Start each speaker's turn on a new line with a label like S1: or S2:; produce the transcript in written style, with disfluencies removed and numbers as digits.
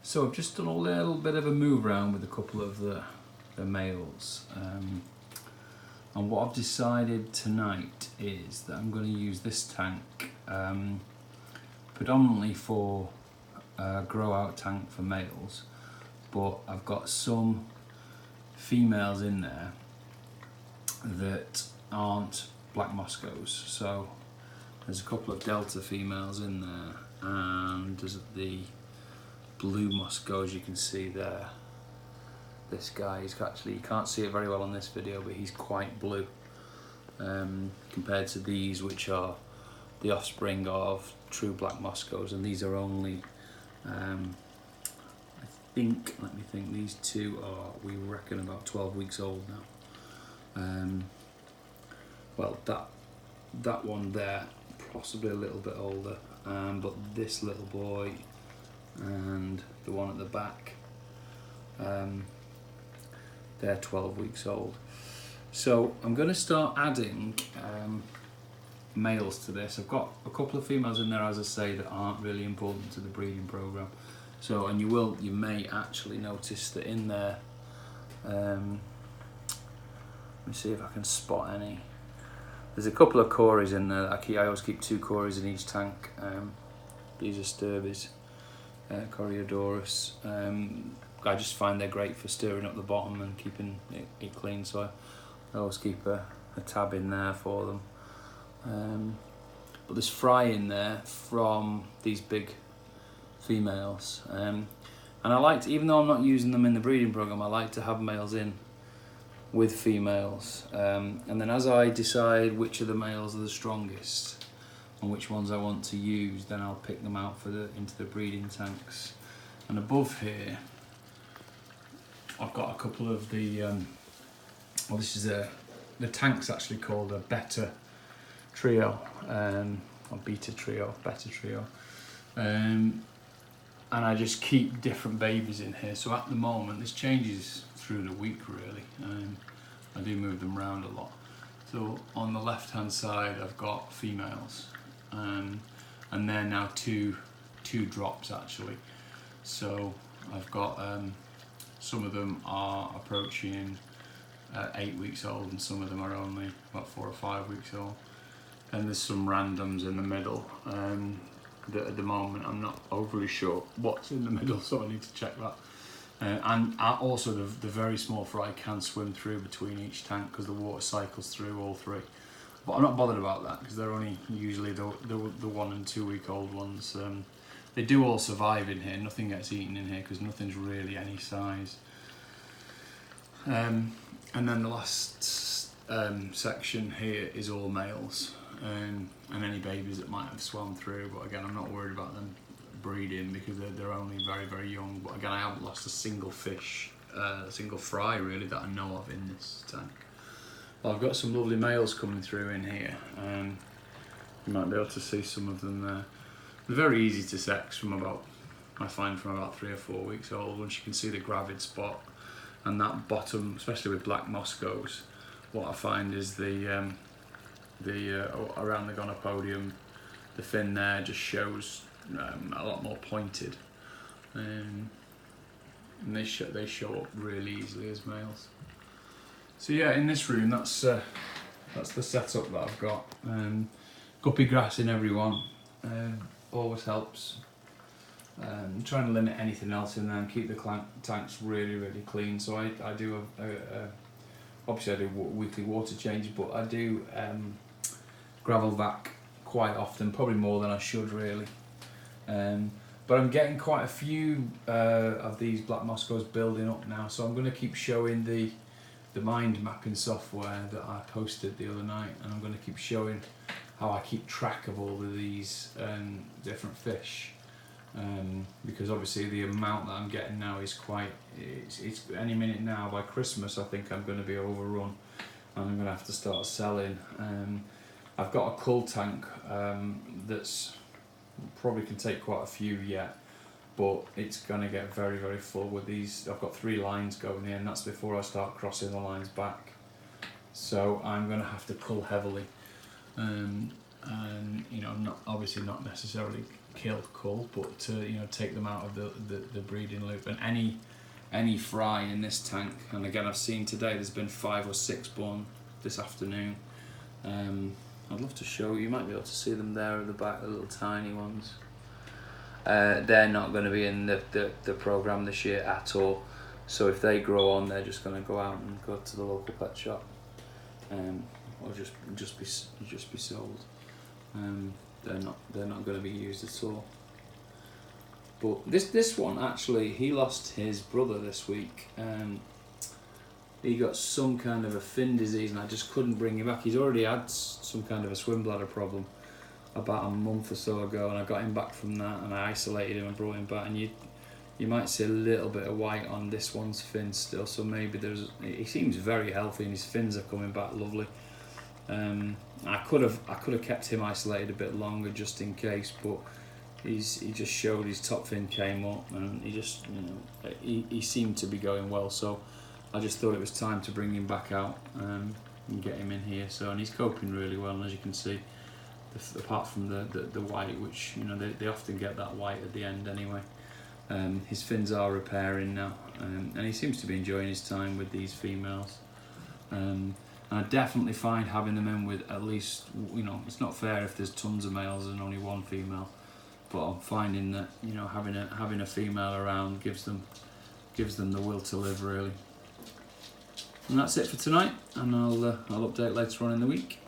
S1: So I've just done a little bit of a move around with a couple of the males, and what I've decided tonight is that I'm going to use this tank predominantly for a grow out tank for males, but I've got some females in there that aren't black Moscows. So there's a couple of delta females in there, and there's the blue Moscow, as you can see there. This guy is actually, you can't see it very well on this video, but he's quite blue compared to these, which are the offspring of true black Moscows, and these are only I think, let me think, these two are, we reckon, about 12 weeks old now. Well, that one there, possibly a little bit older, but this little boy and the one at the back, they're 12 weeks old. So I'm going to start adding males to this. I've got a couple of females in there, as I say, that aren't really important to the breeding program. So, and you may actually notice that in there, let me see if I can spot any. There's a couple of cories in there. I always keep 2 cories in each tank. These are Sturbies, Coreodorus. I just find they're great for stirring up the bottom and keeping it clean, so I always keep a tab in there for them. But there's fry in there from these big females, and I like to, even though I'm not using them in the breeding program, I like to have males in with females, and then as I decide which of the males are the strongest and which ones I want to use, then I'll pick them out for into the breeding tanks. And above here I've got a couple of the well, this is the tank's actually called a beta trio, or beta trio, and I just keep different babies in here. So at the moment, this changes through the week really. I do move them around a lot. So on the left hand side I've got females, and they're now two drops actually. So I've got some of them are approaching 8 weeks old, and some of them are only about 4 or 5 weeks old. And there's some randoms in the middle that at the moment I'm not overly sure what's in the middle, so I need to check that. And also the very small fry can swim through between each tank because the water cycles through all 3. But I'm not bothered about that because they're only usually the 1 and 2 week old ones. They do all survive in here, nothing gets eaten in here because nothing's really any size. And then the last section here is all males, and any babies that might have swum through, but again I'm not worried about them breeding because they're only very, very young. But again, I haven't lost a single fish, a single fry really that I know of in this tank. Well, I've got some lovely males coming through in here, and you might be able to see some of them there. They're very easy to sex I find from about 3 or 4 weeks old, once you can see the gravid spot. And that bottom, especially with black Moscows, what I find is the around the gonopodium, the fin there just shows a lot more pointed, and they show up really easily as males. So yeah, in this room, that's the setup that I've got. Guppy grass in every one, always helps. Trying to limit anything else in there and keep the tanks really, really clean. So I do obviously I do weekly water changes, but I do gravel vac quite often, probably more than I should really. But I'm getting quite a few of these black Moscows building up now, so I'm going to keep showing the mind mapping software that I posted the other night, and I'm going to keep showing how I keep track of all of these different fish. Because obviously the amount that I'm getting now is it's any minute now. By Christmas I think I'm going to be overrun, and I'm going to have to start selling. I've got a cull tank that's probably can take quite a few yet, but it's going to get very, very full with these. I've got 3 lines going in, that's before I start crossing the lines back. So I'm going to have to cull heavily, and you know, obviously not necessarily kill, cull, but to take them out of the breeding loop. And any fry in this tank, and again I've seen today there's been 5 or 6 born this afternoon. I'd love to show you. You might be able to see them there at the back, the little tiny ones. They're not going to be in the programme this year at all. So if they grow on, they're just going to go out and go to the local pet shop, or just be sold. They're not going to be used at all. But this one actually, he lost his brother this week. He got some kind of a fin disease, and I just couldn't bring him back. He's already had some kind of a swim bladder problem about a month or so ago, and I got him back from that, and I isolated him and brought him back. And you might see a little bit of white on this one's fin still, so maybe he seems very healthy and his fins are coming back lovely. I could have kept him isolated a bit longer just in case, but he just showed his top fin came up, and he seemed to be going well. So I just thought it was time to bring him back out and get him in here. So, and he's coping really well, and as you can see, apart from the white, which they often get that white at the end anyway. His fins are repairing now, and he seems to be enjoying his time with these females. And I definitely find having them in with at least, it's not fair if there's tons of males and only one female, but I'm finding that having a female around gives them the will to live really. And that's it for tonight, and I'll update later on in the week.